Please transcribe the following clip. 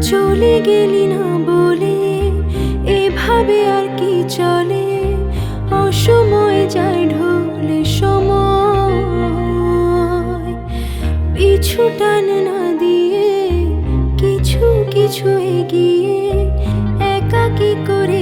চলে গেলি না বলে এভাবে আর কি চলে, অসময়ে যায় ঢলে সময়। পিছু টান না দিয়ে কিছু কিছু এগিয়ে একাকী করে